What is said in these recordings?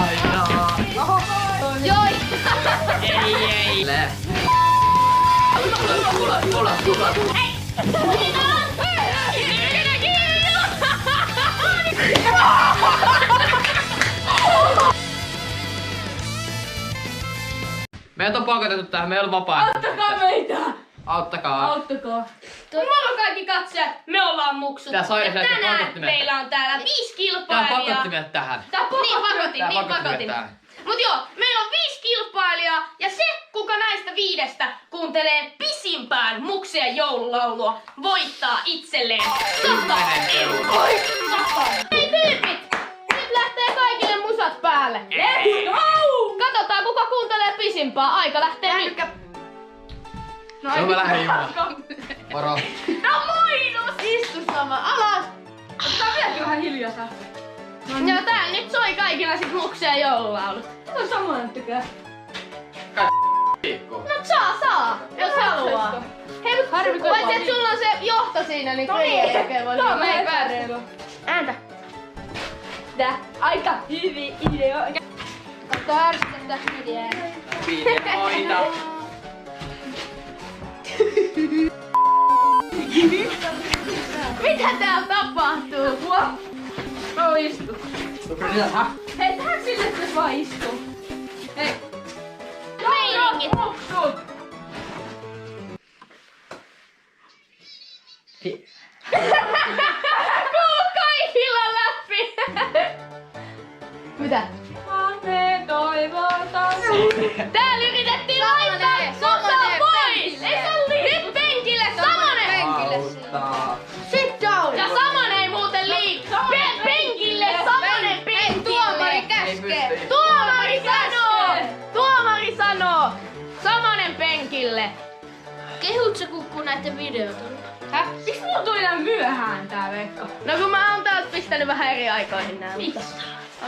Aina. Joi! Ei. Tula. Meidät on pakotettu tähän, me ei ole vapaa. Auttakaa meitä! Auttakaa. Auttakaa. Moro kaikki katsojat, me ollaan muksut. Tää Sairi ja näyttää tänään pakottimet. meillä on täällä 5 kilpailijaa. Tää pakotti meidät tähän. Niin pakotin. Mut joo, meillä on 5 kilpailijaa ja se, kuka näistä 5 kuuntelee pisimpään mukseen joululaulua, voittaa itselleen 100 euroa. Hei tyypit! Nyt lähtee kaikille musat päälle. Let's go! Katsotaan kuka kuuntelee pisimpään. Aika lähtee nyt. No mä lähden jumaan. Moro. No mainos! Istu sama alas! Ottaa vieläkin vähän hiljaa. Joo, tää nyt soi kaikilla sit mukseen joululaulut. No samoin tykää. No saa, jos haluaa. Hei mut paitsi et sulla on se johto siinä, niin Fredi tekee voi. Tää on meidän vääreilua. Ääntä. Tää aika hyvi idea. Katso ärsytettä Frediä. Videoita. Mitä täällä tapahtuu? Mä istu. Hei, tähän sille, että se vaan istuu. Hei. Meiningit. Kuuluu kaikilla läpi. Mitä? Me toivotaan. Täällä yritettiin laittaa musa pois. Ei se ole nyt penkille, Samonen. Sit down. Ja Samonen ei muuten liikaa. Penkille, Samonen penkille. Tuomari käskee. Tuomari sanoo. Samonen penkille. Kehut sä kukku näitten videot on? Häh? Miksi mulla tuli näin myöhään tää Veikko? No kun mä oon taas pistänyt vähän eri aikoihin nää. Miksi?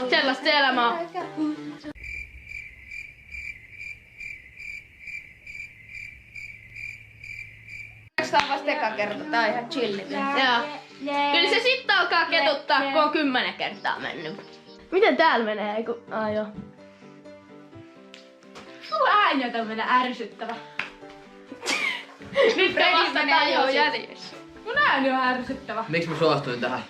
Sellaista elämää on. Tää on vasta eka kerta, tää on ihan chilli. Joo. Kyllä se sitten alkaa ketuttaa, kun on 10 kertaa mennyt. Miten täällä menee? Eiku... joo. Sulla ääni on tämmönen ärsyttävä. Nyt Fredi vasta menee jo tajusin. jäljessä. Mun ääni on ärsyttävä. Miksi mä suostuin tähän?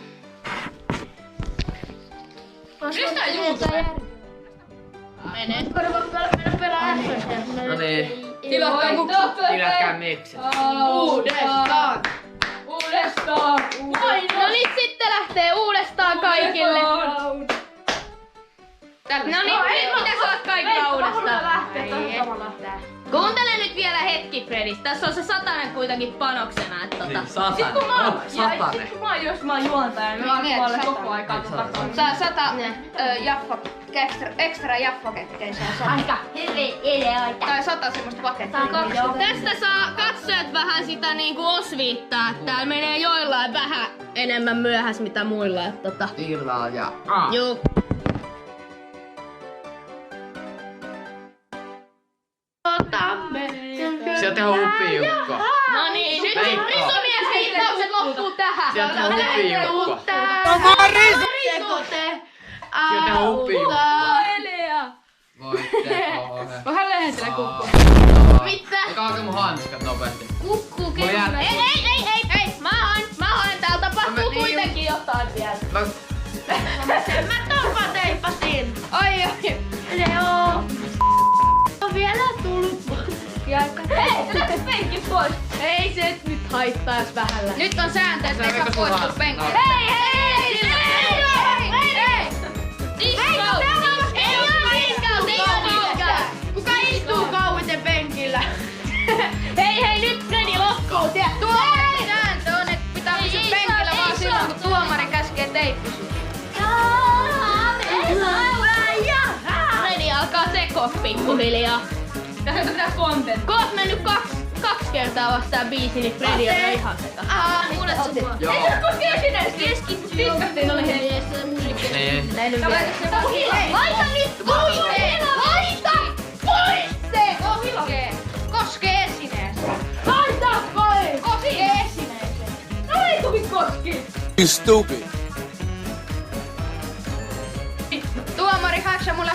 Mistä YouTube? Menee. Mennä perään. No niin. Tilatkaa muksu. Tilatkaa mikset. Uudestaan. No niin, sitten lähtee uudestaan kaikille. No niin, nyt pitäis olla kaikilla uudestaan. Kuuntele nyt vielä hetki, Fredis. Tässä on se 100 kuitenkin panoksena, että Niin, satanen. Satanen. Jos mä oon juontaja, niin mä oon kuolle koko aikaa Saa 100 extra jaffaketteja saa. Aika hyvin ideoita. Tai 100 semmoista pakettia. Tästä saa katsojat vähän sitä niinku osviittaa, että täällä menee joillain vähän enemmän myöhässä mitä muilla. Että Tilaa ja... Juu. Sieltä tehdään hupiukko. No niin, nyt Veikko. risumies viittaukset loppuu tähän. Sieltä tehdään hupiukko. Risute. Sieltä tehdään hupiukko. Elea. Voitteko? Vähän lähetellä kukku. Mitä? Kaaka mun hanskat nopeasti. Kukku Mulla jää... Ei. Mä haen. Täällä tapahtuu kuitenkin jotain vielä. Mä torpateipasin. Ai. Leo. On vielä tullut. Hei, se lähti penkki pois. Ei se nyt haittaa jos vähällä. Nyt on sääntö, että eikä poistu penkki. Hei! Kuka istuu kauiten penkillä? Hei, nyt Fredi loppuu. Tuomarin sääntö on, että pitää pysyä penkillä vaan silloin, kun tuomari käskee teippi. Fredi alkaa sekoa pikkuhiljaa. Tässä on tätä content. Kun oot mennyt kaksi kertaa vastaan biisi, niin Fredi on ihan seka. Kuulet sä mua? Joo. Ei se koskee sinne. Piskattiin oli heti. Niin. Näin on vielä. Laita nyt pois! Laita pois se! Koskee esineeseen. Laita pois! Koskee esineeseen. No ei toki koski! You stupid. Tuo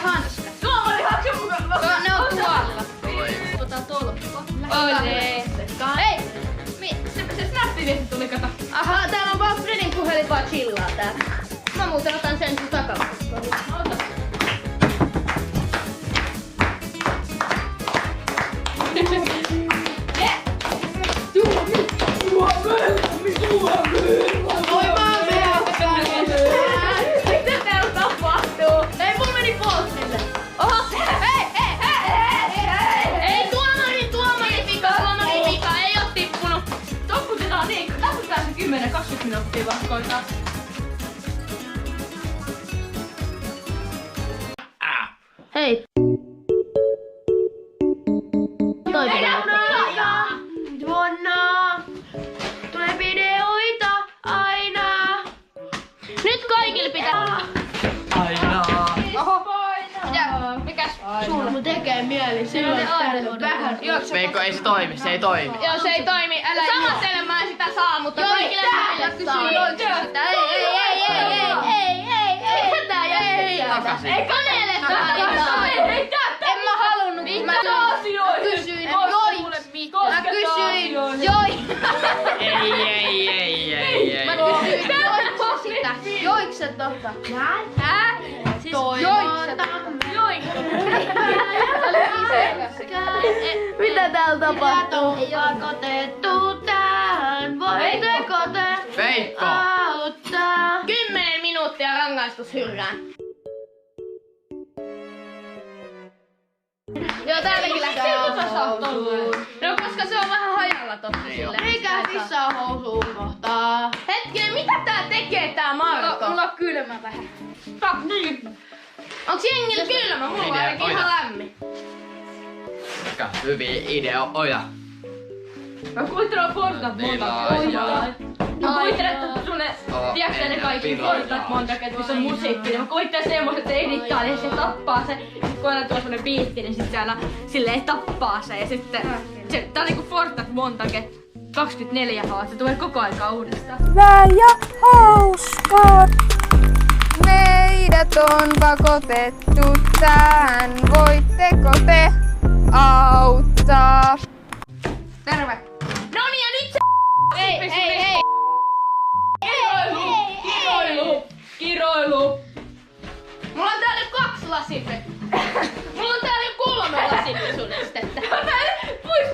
hanska. Tuomari hakee mukaan. Ne on tuolla. Otetaan tolppa. Ole. Hei! Se snappi-viesti tuli, kato. Aha, täällä on vaan Fredin puhelin, vaan chillaa täällä. Mä muuten otan sen sun takavastuun. Oi vaan Mitä täällä tapahtuu? ei mun meni polttille. Oho! Hei! Ei tuomari vika, ei oo tippunut. Topputetaan niin, tapputetaan se 10-20 minuuttia vaskoitaan. Hei! Vuonna tulee videoita aina. Nyt kaikille pitää. Aina. Oho! Mikäs sulla mun tekee mieli? Silloin vähän. Veikko, ei se toimi, se ei toimi. Joo, se ei toimi. Älä samastele, mä en sitä saa, mutta kaikille Ei. Takaisin. Ei kanele En mä halunnut. Mä kysyin joi. Ei. Mä kysyin joiksa sitä. Joiksa totta. Siis joiksa. Mitä täällä tapahtuu? Pakotettu tähän. Voitteko te Veikko. auttaa? 10 minuuttia rangaistushyrrään. Joo, täälläkin lähtee housuun. No koska se on vähän hajalla tossa silleen. Eikä missään housuun kohtaa. Hetkinen, mitä tää tekee tää Marko? Mulla on kylmä vähän. Onks jengillä kylmä? Mulla on ainakin ihan lämmin. Aika hyviä ideoita. Mä kuvittelen Fortnite monta. Mä kuvittelen, että sunne, tiiäksä ne kaikki Fortnite monta, missä on musiikki, niin mä kuvittelen semmoset, että edittaa, niin se tappaa se. Kun aina tuo semmonen biitti, niin sit siellä silleen tappaa se. Ja sitten, tää on niinku Fortnite montake 24H, se tulee koko aika uudestaan. Hyvää ja hauskaa. Meidät on pakotettu tähän. Voitteko te auttaa? Terve. Noniin ja nyt se Ei. Kiroilu! Mulla on täällä 2 lasipet. Mulla on täällä 3 lasipet sun estettä. Pois.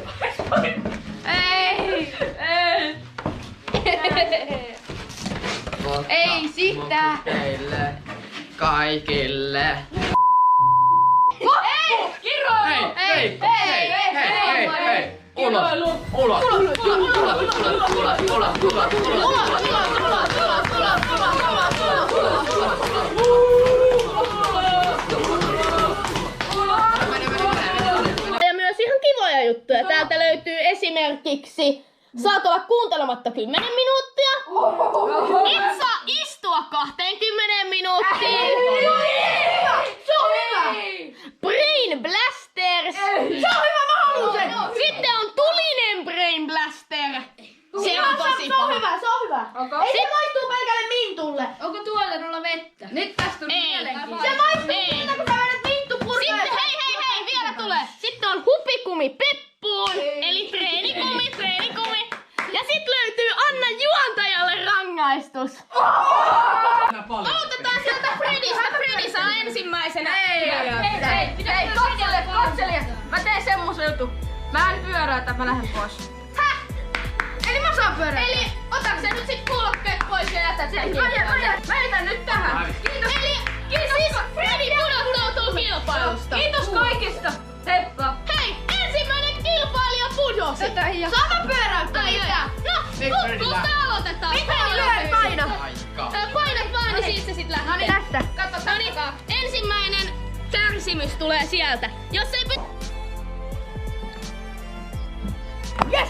Ei. Ei sitä. Teille. Kaikille. Kiroilu! Hei. Ulos. Ja myös ihan kivoja juttuja. Täältä löytyy esimerkiksi saat olla kuuntelematta 10 minuuttia. Et saa istua 20 minuuttiin. Se on hyvä. Brain Blasters. Se on hyvä, mä haluun sen. Sitten on tulinen Brain Blaster. Se on tosi paha. Se on hyvä. Ei se maistuu pelkälle mintulle. Onko tuolla olla vettä? Nyt tästä tuli Ei. mielenkiintoista. Se maistuu siltä, kun sä vedät minttu purkeen. Sitten hei, vielä tulee. Sitten on hupikumi Peppuun, eli treenikumi. Ja sit löytyy Anna juontajalle rangaistus. Aloitetaan sieltä Fredistä. Fredi saa ensimmäisenä. Ei, katselijat. Mä teen semmosen jutun. Mä en pyöräytä, mä lähden pois. Häh? Eli mä saan pyöräytä. Eli otatko sä nyt sit kuulokkeet pois ja jätät sen Mä jätän nyt tähän. Kiitos. Eli siis Fredi pudottautuu kilpailusta. Kiitos kaikista. Heippa. Hei, ensimmäinen kilpailija pudosi. Saa mä pyöräyttää Ai. No, Kukkusta aloitetaan. Paina. Painat vaan, niin siitä se sit lähtee. Noniin, tästä. Noniin, ensimmäinen kärsimys tulee sieltä. Jos ei Yes!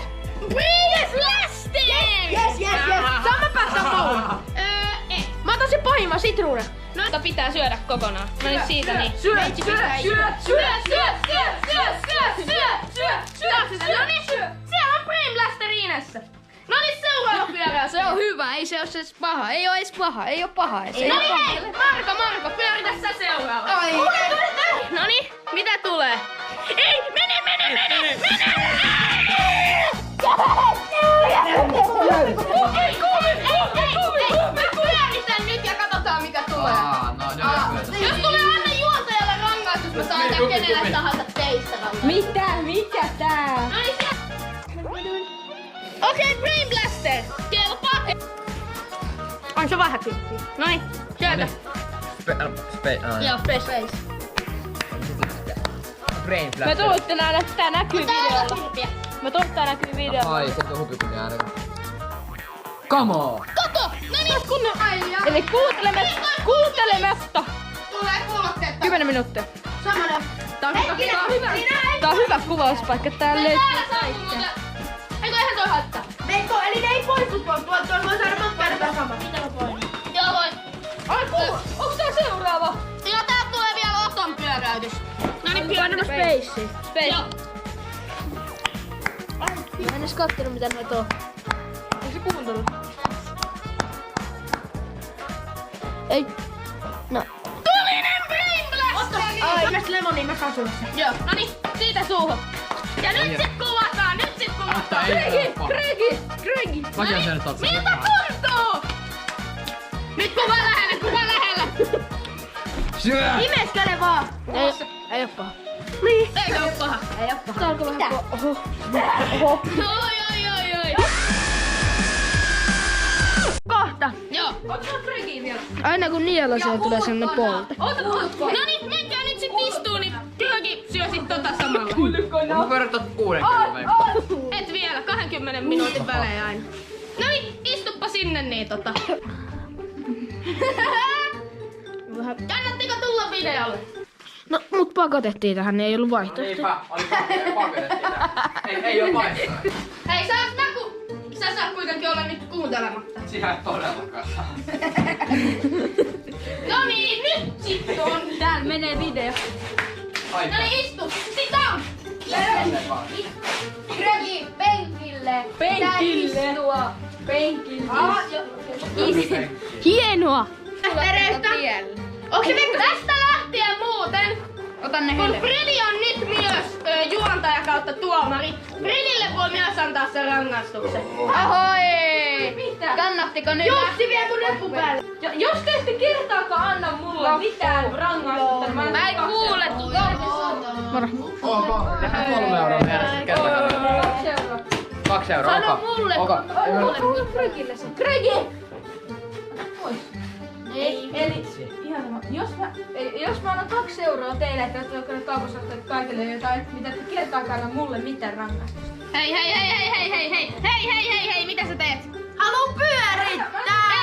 Brain Blaster! Yes! Saa mä päästä pauun. Mä otan sen pahimman sitruunan. Noita pitää syödä kokonaan. No niin siitä niin. Syö! No niin, siellä on Brain Blaster Inessä. No niin, seuraava pyörä. pyörää. Se on hyvä, ei se oo edes paha. Ei oo edes paha, ei oo paha. Se No niin hei, Marko, pyöritä sä seuraava. Ai. Noniin, mitä tulee? Ei, mene! Mä pyöritän nyt ja katsotaan mikä tulee. No joo. Jos tulee aina juontajalle rangaistus, mä saan tehdä kenelle tahansa teistä rangaistus. Mikä tää? Noniin, okei, Brain Blaster. Kelpaa. On se vähän kymppiä. Noniin, sieltä. Joo, Space. Brain Mä tuutte nähdä, että tää näkyy videolla. Mä tuun, tää näkyy videolla. Ai, se on hupikunnin äänen. Come on! Kato! Noniin, kun Eli kuuntelemasta. tulee kuulokkeet. 10 minuuttia. Samana. Tää on hyvä kuvauspaikka. Tää löytyy kaikkea. Eikö eihän toi haittaa? Eli ne ei poistu tuolta, voi saada monta kertaa sama. Mitä mä voin? Joo voi. Ai onks tää seuraava? Ja täältä tulee vielä Oton pyöräytys. Noniin pyöräytys. Space. Joo. Mä en edes kattonut mitä noita on. Onko se kuunnellut? Ei. No. Tulinen Brain Blaster! Ai, mä lemoniin, mä saan sulle sen. Joo, noniin, siitä suuhun. Ja nyt sit kuvataan, Gregi. Mäkin on sen totta. Miltä tuntuu? Nyt kuva lähellä. Syö! Imeskele vaan. Ei oo paha. Eikö oo paha? Ei oo paha. Tää alkoi vähän Oho. Oi. Kohta. Joo. Aina kun nielasee tulee semmonen polte. Noniin, menkää nyt sit istuun, niin kylläkin syö sit tota samalla. Mä verrataan uuden kerran. Et vielä, 20 minuutin välein aina. Noniin, istuppa sinne niin Kannattiko tulla videolle? No, mut pakotettiin tähän, niin ei ollut vaihtoehto. Niinpä, oli paketettiin tää. Ei oo vaihtoehto. Hei, sä saat kuitenkin olla nyt kuuntelematta. Siihen ei todellakaan saa. No niin, nyt sit on. Täällä menee video. Aika. No niin, istu. Sit down. Gregi, penkille. Penkille. Hienoa. Terveistä. Onko se tästä lähtien muuten? Otan ne Kun helle. Fredi on nyt myös juontaja kautta tuomari, Fredille voi myös antaa sen rangaistuksen. Ahoi! Mitä? Kannattiko nyt Jussi vie mun reppu päälle. Jos te ette kertaakaan anna mulle mitään rangaistusta, mä en kuule Moro. Ok, tehdään 3 euroa vieressä kertakaan. 2 euroa, Sano mulle. Mulle Gregille se. Gregi! Ei, eli ihan sama. Jos mä annan 2 euroa teille, että olette oikein kaupassa ottaa kaikille jotain, mitä te kertaakaan anna mulle mitään rangaistusta. Hei, mitä sä teet? Haluun pyörittää.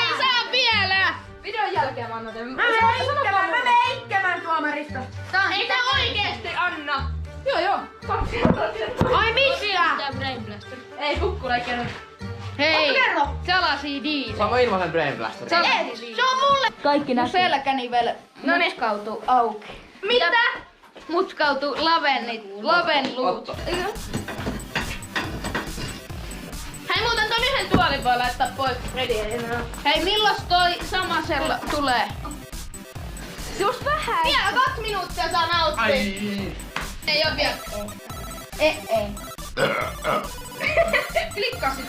Ei saa vielä! Videon jälkeen mä annan teille. Mä menen eikkemään tuomarista. Ei sä oikeesti anna! Joo. 2 euroa. Ai missä? Brain Blaster. Ei kukkula ei kerro. Hei. Kerro. Salasi diili. Saanko ilmaisen Brain Blaster? Se on mulle. Kaikki näkyy. Selkänivel mutskautuu auki. Mitä? Mutskautuu laven luut. Otto. Hei muuten ton yhden tuolin voi laittaa pois Fredi enää. Hei, milloin toi sama sella tulee? Just vähän. Vielä 2 minuuttia saa nauttia. Ai. Ei oo vielä. Ei. Klikkasin.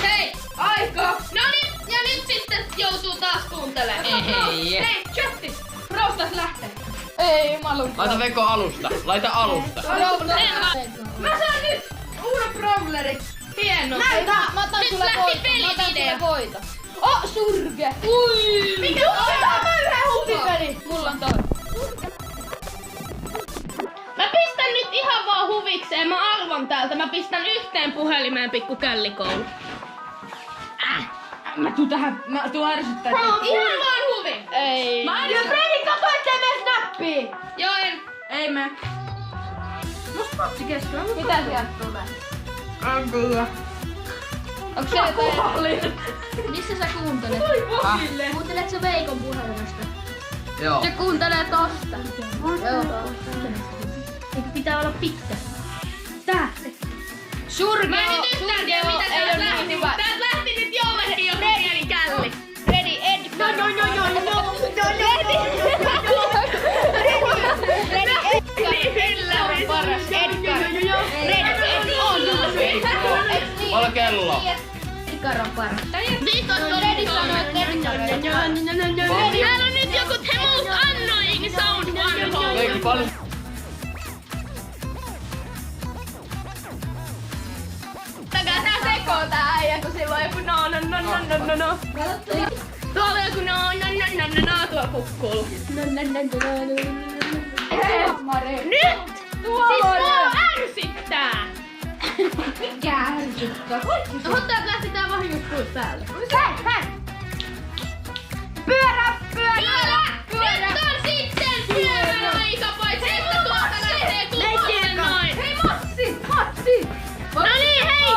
Hei, aika! Noniin, ja nyt sitten joutuu taas kuuntelemaan. Ei. Hei, chatti! Roustas lähtee. Ei, jumalauta. Laita Veko alusta. Laita alusta. Mä saan nyt uuden brawlerin. Hieno. Mä otan Nyt sulle lähti voiton. Mä otan pelivideo. sulle voiton. Oh, surge. Ui! Mikä on? Huppipeli. Mulla on toi. Mä pistän nyt ihan vaan huvikseen. Mä arvon täältä. Mä pistän yhteen puhelimeen pikku källikoulu. Mä tuun tähän. Mä tuun ärsyttää. Ihan vaan huvi. Ei. Ja Fredi kato, ettei mene snappiin. Joo, en. Ei mene. Musta patsi keskellä. Mitä sieltä tulee? En tiedä. Onko se jotain? Missä sä kuuntelet? Kuuntelet sä Veikon puhelimesta? Joo. Se kuuntelee tosta. Joo. Eikö pitää olla pitkä? Tää. Surge Mä en nyt yhtään tiedä, mitä ei täältä ole lähti, niin mutta hyvä. täältä Pyörän paras. Viikot on täällä on nyt joku The Most Annoying Sound One. Eikö paljon? Tää sekoo tää äijä, kun sillä on joku no. Tuolla on joku no, tuolla kukkuu. Nyt! Siis mua ärsyttää! Mikä ärsyttää? Ottaa lähti tää vahingossa pois päälle. Hei! Pyörä! Nyt on sitten pyörän aika, paitsi että tuolta lähtee kumolle noin. Hei Matsi! No niin, hei!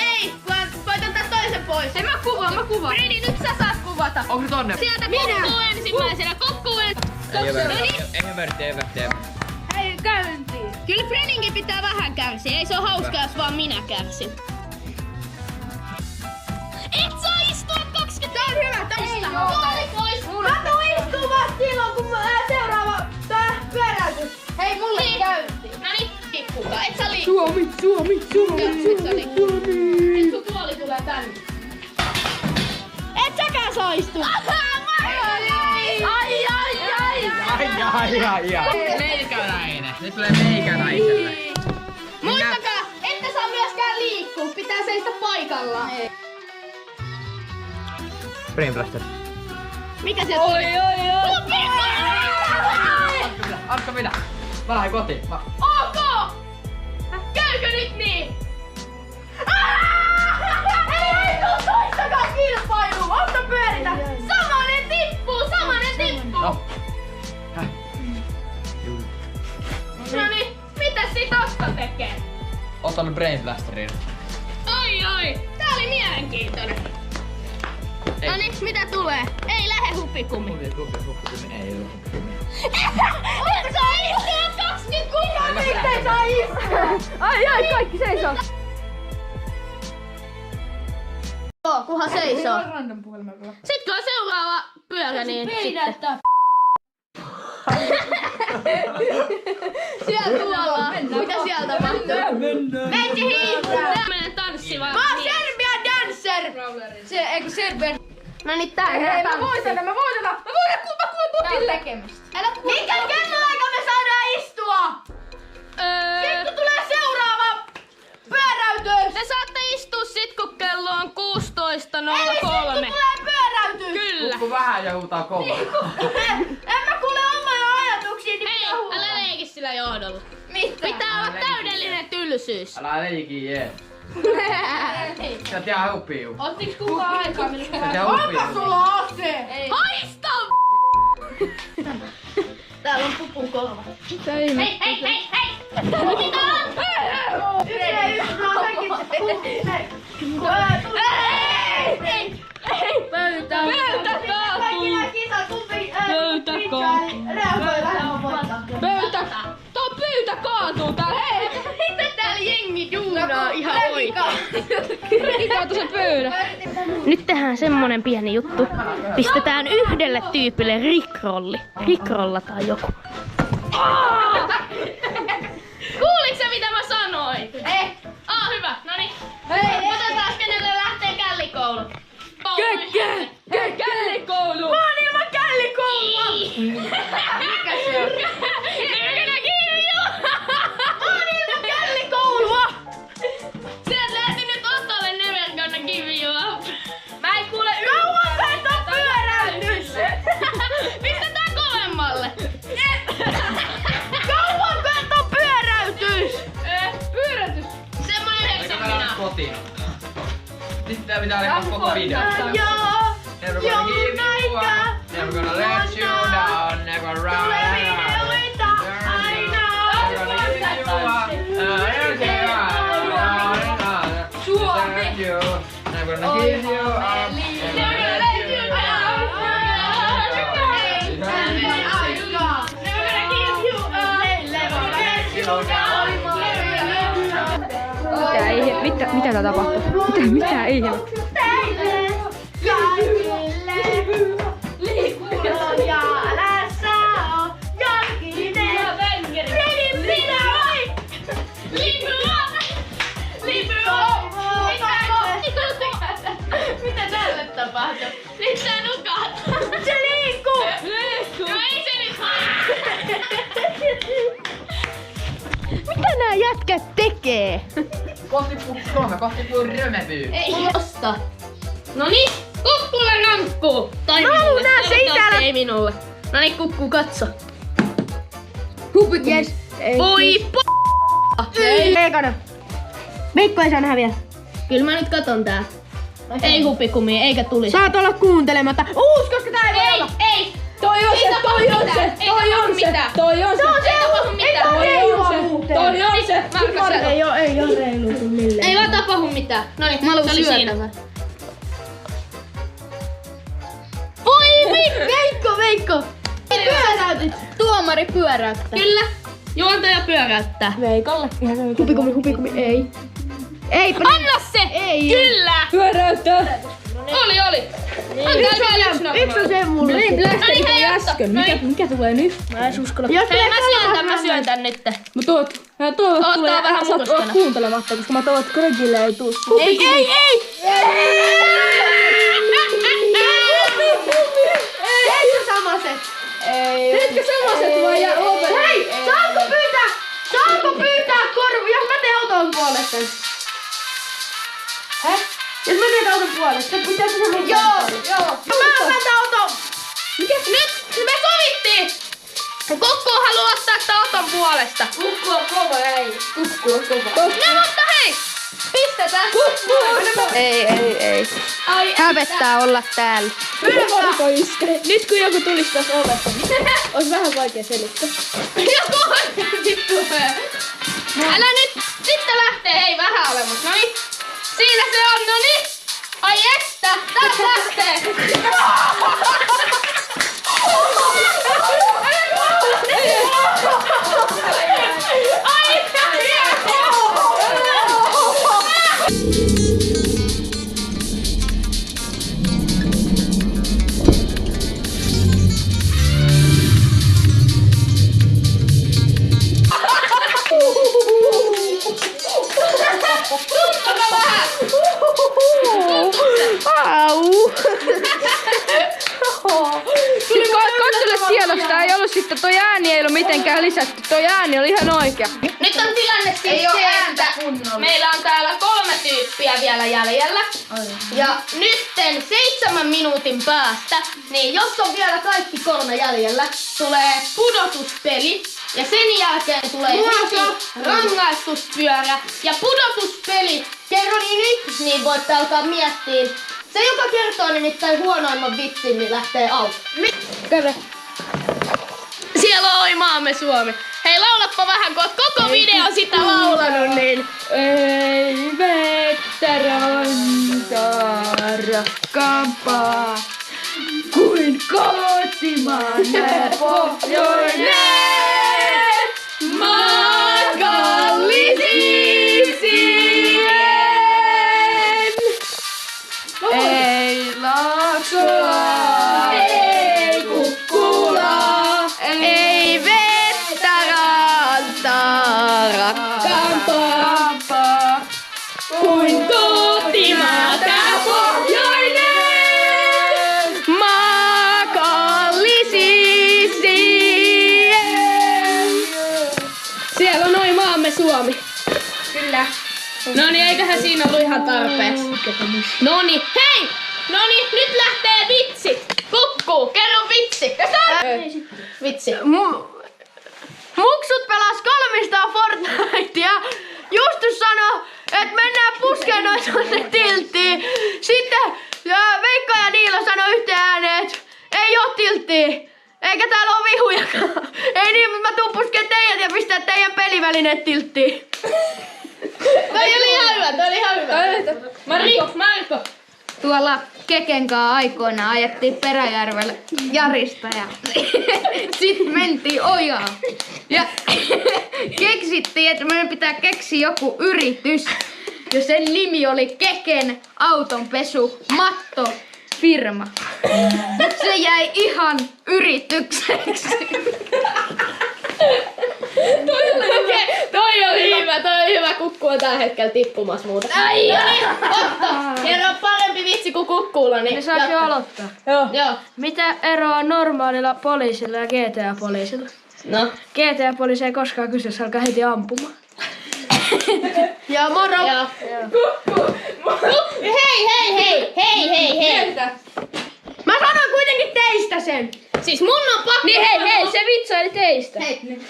Ei, vaan voit ottaa toisen pois. Hei mä kuvaan. Fredi, nyt sä saat kuvata. Onko tonne? Sieltä kukkuu ensimmäisenä, kukkuu Ei hömörti. Hei käyntiin! Kyllä Fredinkin pitää vähän kärsiä, ei se oo hauskaa, jos vaan minä kärsin. Et saa istua 20! Tää on hyvä, tosta! Tuoli pois! Mä tuun istumaan silloin, kun seuraava pyöräytys. Hei, mulle käynti. Noniin, pikkuukaa, et sä liikkuu. Suomi. Nyt sun tuoli tulee tänne. Et säkään saa istua! Ai. Meikäläinen. Nyt tulee meikäläiselle. Muistakaa, ette saa myöskään liikkua, pitää seistä paikallaan. Brainblaster. Mikä sieltä tuli? Antka minä. Mä lähden kotiin. Ok! Käykö nyt niin? Ei tuu toistakaan kilpailuun! Ota pyöritä! Samanen tippuu! No. Noniin, mitä sit Osta tekee? Otan Brainblasterin. Oi! Tää oli mielenkiintoinen. Ei. Noniin, mitä tulee? Ei lähe huppikumi. Ei ole huppikumi. Et saa istua 20 kukaan! Miksi saa istua? Ai, kaikki seisoo. Joo, kunhan seisoo. Random puhelimella. Sitten kun on seuraava pyörä, niin sitten. Siellä tuolla. Mitä siellä tapahtuu? Meitsi hiihtää. Tämmönen tanssiva. Mä oon Serbian dancer! Eikö Serbian? No niin, tää Hei, mä voitan, mä kuulen putin tekemistä. Mikä kelloaika me saadaan istua? Sitten tulee seuraava pyöräytys! Te saatte istua sit kun kello on 16.03. Eli sit kun tulee pyöräytys! Kyllä. Kun vähän ja huutaa kovaa. En mä kuule omia ajatuksia, niin Hei, älä leiki sillä johdolla. Mitä? Pitää olla täydellinen tylsyys. Älä leiki, jee. Sä et jää huppiu. Ottiks kukaan aikaa? Sä et jää huppiu. Sulla ase! Haista! Täällä on pupun korva. Hei! Mitä on? Pöytä Tuo pyytä kaatuu täällä. Hei! Mitä täällä jengi duunaa ihan oikeesti? Fredi kaatui sen pöydän. Nyt tehdään semmonen pieni juttu. Pistetään yhdelle tyypille rickrolli. Rickrollataan joku. Kuuliks sä mitä mä sanoin? Hyvä. Noniin. Otetaan kenelle lähtee källikoulu. Källikoulu! Mä oon ilman källikoulua! Mikä se on? Minä kirju! Mä oon ilman källikoulua! Sieltä lähti nyt Otolle Never Gonna Give You Up. Mä en kuule kauan pyöräytys! Pistetään kovemmalle! Kauan pyöräytys! Pyöräytys! Semmoinen 9 minä. Kotiin. Sitten pitää olla koko video. Never gonna give you up. Never gonna let you down. Never run around. Never gonna give you up. Mitä tää tapahtuu? Mitä ei ole? tapahtuu? Nyt sä nukaat. Se liikkuu! No ei se nyt Mitä nää jätkät tekee? Kohti römepyy. Ei josta. Noniin, kukkulle rankkuu. Tai Mä haluun minulle. nää se Toivottavasti täällä. ei minulle. Noniin, kukku, katso. Yes. Oi Ekana. Veikko ei saa nähdä vielä. Kyllä mä nyt katon tää. Ei hupikumi, eikä tulisi. Saat olla kuuntelematta. Koska tää ei voi olla. Ei! Toi on Ei se, tapahdu toi on mitään. se, Ei toi tapahdu on se, mitään. toi on se. Ei tapahdu mitään. Toi on se, toi on se. Marko, sä- Ei oo reilu sun milleen. Ei vaan tapahdu mitään. Noniin, Mä haluun se oli syödä siinä. vähän. Voi Veikko! Pyöräytit. Tuomari pyöräyttää. Kyllä. Juontaja pyöräyttää. Veikolle. Hupikumi, ei. Ei, Anna se! Ei. Kyllä! Pyöräyttää. Oli. Antaa vielä yksi nopea. Yksi on se mulle. Noniin, hei Otto. Noniin. Mikä tulee nyt? Mä en uskalla. Jos Hei, mä syön tän nyt. Mä toivon, Ottaa tulee vähän sä murustana. oot kuuntelematta, koska mä toivon, että Gregille ei tuu. Ei. Teetkö samaset? Ei. Teetkö samaset vai jää lopeta? Hei, saanko pyytää korvu, jos mä teen auton puolesta? Hä? Jos mä teen auton puolesta, pitääkö se mun Joo. Mä otan tää auton. Nyt me sovittiin. Kukku haluaa ottaa tää Oton puolesta. Kukku on kova, ei. Kukku on kova. No mutta hei! Pistetään. Ei. Ai, Hävettää olla täällä. Voiko iskä? Nyt kun joku tulisi tässä ovesta, olisi vähän vaikea selittää. Joku vittu. Älä nyt. Sitten lähtee. Hei, vähän olemus. Noniin. Siinä se on. Noniin. Ai että. Taas lähtee. Katsele sielosta, ei ollut sitten, toi ääni ei ollut mitenkään lisätty, toi ääni oli ihan oikea. Nyt on tilanne siis se, että meillä on täällä 3 tyyppiä vielä jäljellä. Ja nytten 7 minuutin päästä, niin jos on vielä kaikki 3 jäljellä, tulee pudotuspeli. Ja sen jälkeen tulee rangaistuspyörä ja pudotuspeli. Kerro nyt, niin voitte alkaa miettiä. Se, joka kertoo nimittäin huonoimman vitsin, niin lähtee auto. Käve. Siellä on Oi maamme Suomi. Hei, laulappa vähän, kun oot koko video sitä laulanut, niin... Ei vettä rantaa rakkaampaa kuin kotimaanne pohjoinen. Makallisisien! Ei Laaksoa, ei Kukkulaa, Ei vettä rantaa rakkaampaa kuin kotimaa tää pohjoinen. Makallisisien! Siellä on Oi maamme Suomi. Kyllä. Noniin, eiköhän siinä ollut ihan tarpeeksi. Noniin, hei! Noniin, nyt lähtee vitsi. Kukku, kerro vitsi. Vitsi. Muksut pelas 300 Fortnitea. Justus sanoi, että mennään puskeen noissa tilttiin. Sitten Veikko ja Niilo sanoi yhteen ääneen, että ei oo tilttiä. Eikä täällä oo vihujakaan. Ei niin, mutta mä tuun puskeen teidät ja pistää teidän pelivälineet tilttiin. Toi oli ihan hyvä, toi oli ihan hyvä. Marko. Tuolla Kekenkaan aikoina ajettiin Peräjärvelle Jarista ja sitten mentiin ojaan. Ja keksittiin, että meidän pitää keksiä joku yritys. Ja sen nimi oli Keken autonpesu mattofirma. Mut se jäi ihan yritykseksi. Toi oli hyvä. Kukku on tällä hetkellä tippumassa muuta. Ai, Otto, kerro parempi vitsi kuin kukkuulla, niin Ne saaks jo aloittaa. Joo. Mitä eroa on normaalilla poliisilla ja GTA-poliisilla? No. GTA-poliisi ei koskaan kysy, se alkaa heti ampumaan. Ja moro! Joo. Hei. Mä sanon kuitenkin teistä sen! Siis mun on pakko Niin hei, se vitsaili teistä.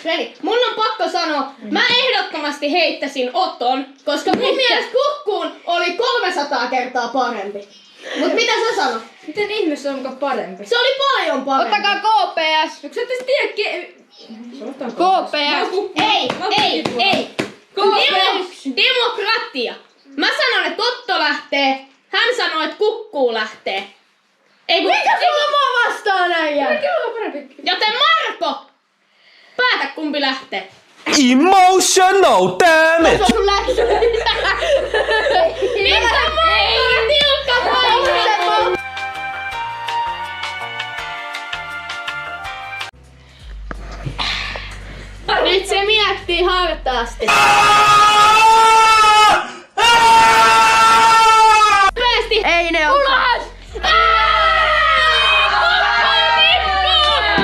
Hei, mun on pakko sanoa, mä ehdottomasti heittäisin Oton, koska mun mielestä kukkuun oli 300 kertaa parempi. Mut mitä sä sanot? Miten ihmeessä on muka parempi? Se oli paljon parempi. Ottakaa KPS! Onko sä et edes tiedä KPS! Ei. Demokratia. Mä sanon, että Otto lähtee. Hän sanoi, että kukkuu lähtee. Mikä sulla on mua vastaan äijä? Joten Marko, päätä kumpi lähtee. Emotional damage! Sun läksy! Mitä Marko on tiukka paikka? Nyt se miettii hartaasti. Nopeasti! Ei ne oo. Ulos!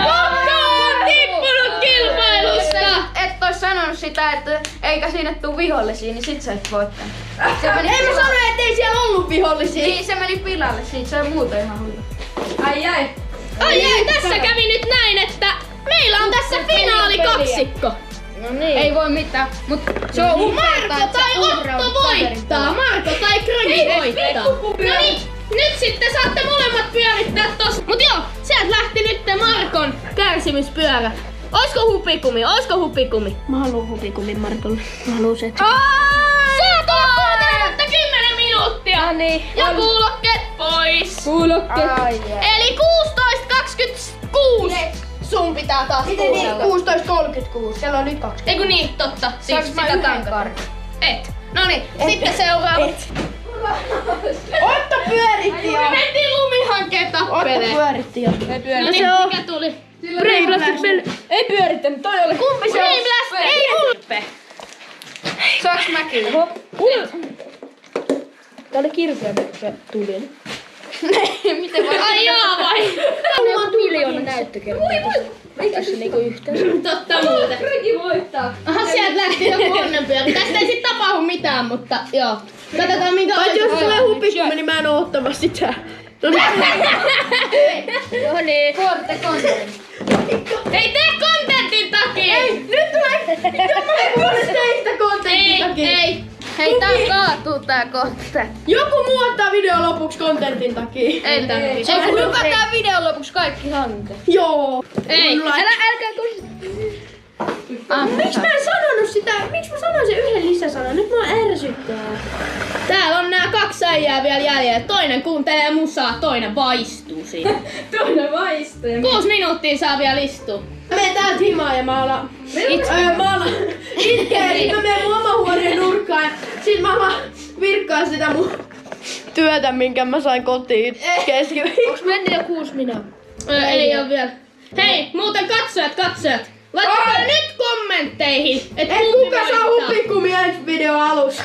Kukku on tippunut kilpailusta! Et ois sanonut sitä, että eikä siinä tuu vihollisia, niin sit sä et voittanut. Ei mä sano, ettei siellä ollut vihollisia. Niin se meni pilalle, siitä se on muuten ihan hullu. Ai, tässä kävi nyt näin, että meillä on tässä finaalikaksikko. No niin. Ei voi mitään, mut se on upeeta, Marko että tai sä uhraudut Otto voittaa. Marko tai Gregi voittaa. No niin, nyt sitten saatte molemmat pyörittää tossa. Mut joo, sieltä lähti nyt Markon kärsimyspyörä. Oisko hupikumi? Mä haluun hupikumin Markolle. Mä haluun se. Saat olla kuuntelematta 10 minuuttia. No niin. Ja kuulokkeet pois. Kuulokkeet. Eli 16.26. Sun pitää taas kuunnella. 16.36, kello on nyt 2. Eiku niin, totta. Siis Saanko mä sitä yhden tarkoitan. karkin? Et. Noniin, sitten seuraava. Otto pyöritti jo. Mentiin lumihankkeen Otto tappeleen. pyöritti jo. Noniin, mikä tuli? Brain Blaster peli. Ei pyörittänyt, toi oli. Kumpi se on? Brain Blaster, ei hulpe. Saaks mäkin? Tää oli kirpeä se tuli. Miten vai? Ai jaa vai? Mulla on miljoona näyttökertaa. Mikä se niinku yhteensä? Totta muuten. Gregi voittaa. Aha, sieltä lähti joku onnenpyörä. Tästä ei sit tapahdu mitään, mutta joo. Katsotaan minkä Paitsi jos tulee hupikumi, niin mä en oo ottamassa sitä. No niin. Forte content. Ei tee kontentin takia! Nyt tulee! Jommalle puolelle teistä kontentin takia. Ei. Hei, tää kaatuu tää kohta. Joku muu ottaa videon lopuksi kontentin takia. Ei tarvitse. Eikö lykätään videon lopuksi kaikki hanke? Joo. Ei. Älkää Miksi mä en sanonut sitä? Miksi mä sanoin sen yhden lisäsanan? Nyt mä ärsyttää. Täällä on nää 2 äijää vielä jäljellä. Toinen kuuntelee musaa, toinen vaistuu siinä. Toinen vaistuu. 6 minuuttia saa vielä istua. Menen täältä himaan ja mä alan itkeä ja sit mä menen mun oman huoneen nurkkaan ja sit mä alan virkkaa sitä mun työtä, minkä mä sain kotiin keskiviikkoon. Onks mennyt jo 6 minuuttia? Ei oo vielä. Hei, muuten katsojat. Laittakaa nyt kommentteihin, että Ei kumpi kuka saa voittaa. hupikumi ensi video alussa.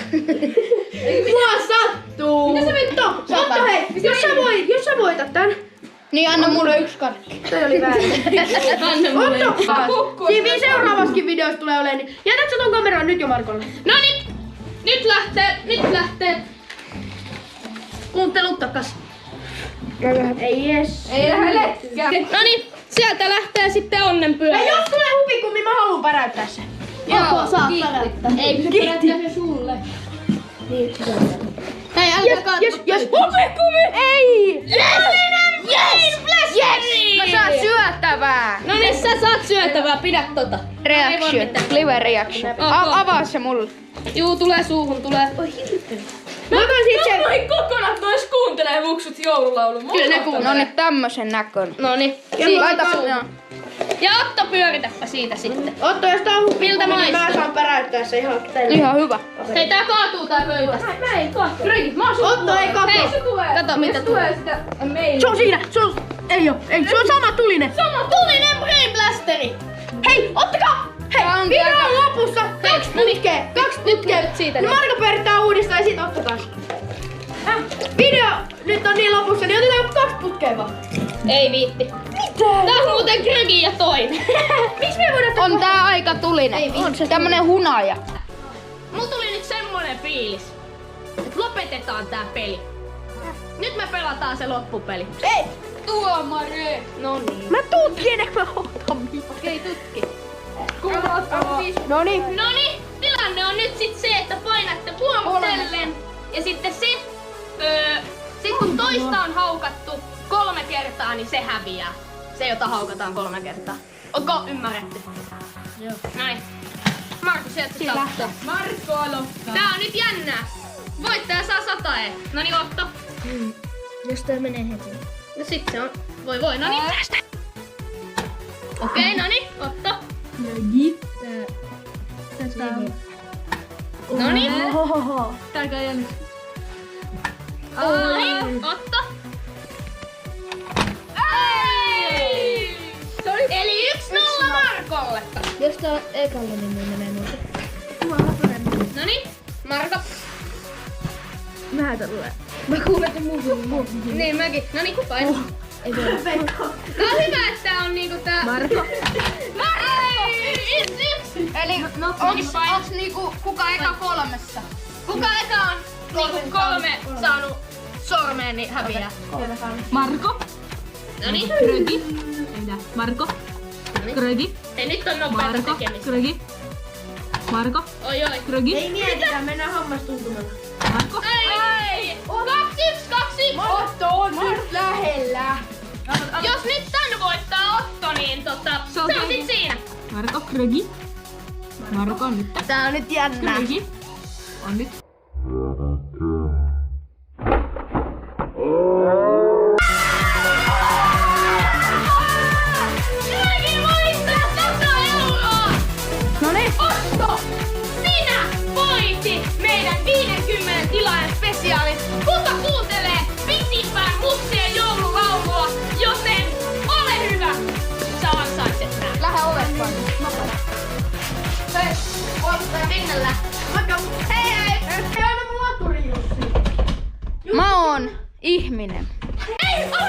Mua sattuu. Mitä sä menit? Otto hei, jos sä voitat tän. Niin anna mulle 1 karkki. Toi oli väärin. Anna mulle. Otto! Siinä seuraavaskin videossa tulee olemaan, niin jätät sä ton kameran nyt jo Markolle. Noniin, nyt lähtee. Kuuntelut takas. Ei jes. Ei lähde letkään. Noniin, sieltä lähtee sitten onnenpyörä. Ei, jos tulee hupikumi, mä haluun päräyttää sen. Joo, saat päräyttää. Ei, se päräyttää se sulle. Hei, älkää kaatko. Yes, hupikumi! Ei! Yes! Yes! Mä saan syöttävää. No niin, sä saat syötävää, pidä tota. Ei voi mitään. Live reaction. Avaa se mulle. Juu, tulee suuhun, tulee. Mä otan sit sen. Noin kokonaan tois kuuntelee muksut joululaulun. Kyllä ne kuulee. No niin, tämmösen näkön. Noniin. Laita Ja Otto pyöritäpä siitä sitten. Otto, jos tää on hupikumi, Miltä niin mä maistuu? saan päräyttää se ihan teille. Ihan hyvä. Hei, tää kaatuu tää pöytä. Mä ei katso. Gregi, mä oon Otto ei kato. Hei, Kato mitä tulee. sitä meille. Se on siinä. Se on... Ei oo. Ei, se on sama tulinen. Sama tulinen Brain Blasteri. Hei, ottakaa! Hei, video on lopussa. 2 putkea. 2 putkea. Nyt siitä. No Marko pyörittää uudestaan ja sit Otto taas. Video nyt on niin lopussa, niin otetaan 2 putkea vaan. Ei viitti. Mitä? Tää on muuten Gregi ja toinen. Miksi me voidaan On tää aika tulinen. On se Tämmönen hunaja. Mulla tuli nyt semmonen fiilis, että lopetetaan tää peli. Nyt me pelataan se loppupeli. Ei! Tuomari. No niin. Mä tutkin, eikö mä otan Okei, tutki. Noniin. Noniin, tilanne on nyt sit se, että painatte puolustellen. Ja sitten se, sit kun toista on haukattu 3 kertaa, niin se häviää. Se, jota haukataan 3 kertaa. Onko ymmärretty? Joo. Näin. Marko, sieltä lähtee. Marko aloittaa. Tää on nyt jännää. Voittaja saa 100 €. Noniin, Otto. Jos tää menee heti. No sit se on. Voi, noniin. Okei, noniin, Otto. Noniin. Tää kai jännä. Noniin, Otto. Ei! Eli 1-0 Markolle. Jos tää on ekalle, niin menee muuta. Noniin, Marko. Mä tulee. Mä kuulen, että muu. Niin mäkin. Noniin, paino. Ei voi. Tää on hyvä, että tää on niinku tää... Marko. Marko! 1-1! Eli onks niinku kuka eka 3? Kuka eka on niinku 3 saanut sormeen, niin häviää. Marko. Noniin. Gregi. Marko. Gregi. Hei, nyt on nopeata tekemistä. Gregi. Marko. Oi. Gregi. Ei mietitä, mennään hammastuntumalla. Marko. Ei! 2-1! Otto on nyt lähellä. Jos nyt tän voittaa Otto, niin se on sit siinä. Marko. Gregi. Marko on nyt. Tää on nyt jännää. Gregi. On nyt. Gregi voittaa 100 €! Noniin. Otto! Sinä voitit meidän 50 tilaajan spesiaalin. Kuka kuuntelee pisimpään mukseen joululaulua, joten ole hyvä! Sä ansaitset nää. Lähde olemaan. Hei, puolustaja Vinnellä. Moikka. Hei! Ei anna mun laturi, Jussi. Mä oon ihminen. Ei, on